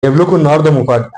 جايب لكم النهارده مفاجأة.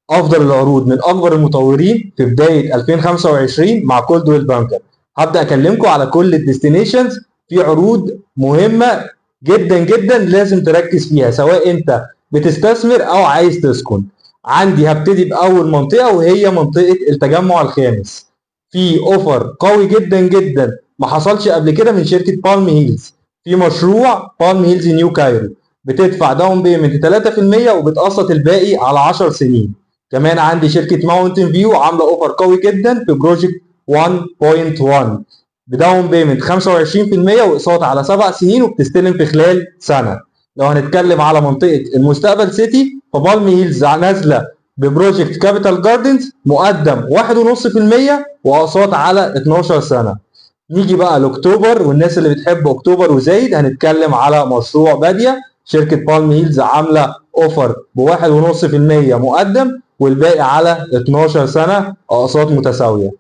أفضل العروض من أكبر المطورين في بداية 2025 مع كولدويل بانكر. هبدأ أكلمكم على كل الديستنيشنز. في عروض مهمة جدا جدا لازم تركز فيها سواء أنت بتستثمر أو عايز تسكن. عندي هبتدي بأول منطقة وهي منطقة التجمع الخامس. في أوفر قوي جدا جدا ما حصلش قبل كده من شركة بالم هيلز في مشروع بالم هيلز نيو كايرو. بتدفع داون بيمنت 3% وبتقسط الباقي على 10 سنين. كمان عندي شركه ماونتن فيو عامله اوفر قوي جدا في بروجكت 1.1 بداون بيمنت 25% واقساط على 7 سنين وبتستلم في خلال سنه. لو هنتكلم على منطقه المستقبل سيتي فبالم هيلز نازله ببروجكت كابيتال جاردنز مقدم 1.5% واقساط على 12 سنه. نيجي بقى لاكتوبر والناس اللي بتحب اكتوبر وزايد هنتكلم على مشروع باديه. شركه بالم هيلز عامله اوفر ب 1.5% مقدم والباقي على 12 سنه اقساط متساويه.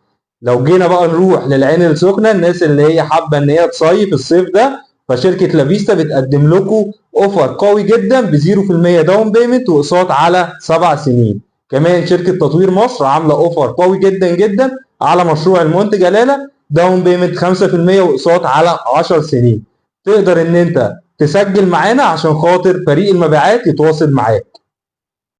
لو جينا بقى نروح للعين السخنه الناس اللي هي حابه ان هي تصيف الصيف ده فشركه لافيستا بتقدم لكم اوفر قوي جدا ب 0% داون بيمنت واقساط على 7 سنين. كمان شركه تطوير مصر عامله اوفر قوي جدا جدا على مشروع المنتج جلاله داون بيمنت 5% واقساط على 10 سنين. تقدر ان انت تسجل معانا عشان خاطر فريق المبيعات يتواصل معاك.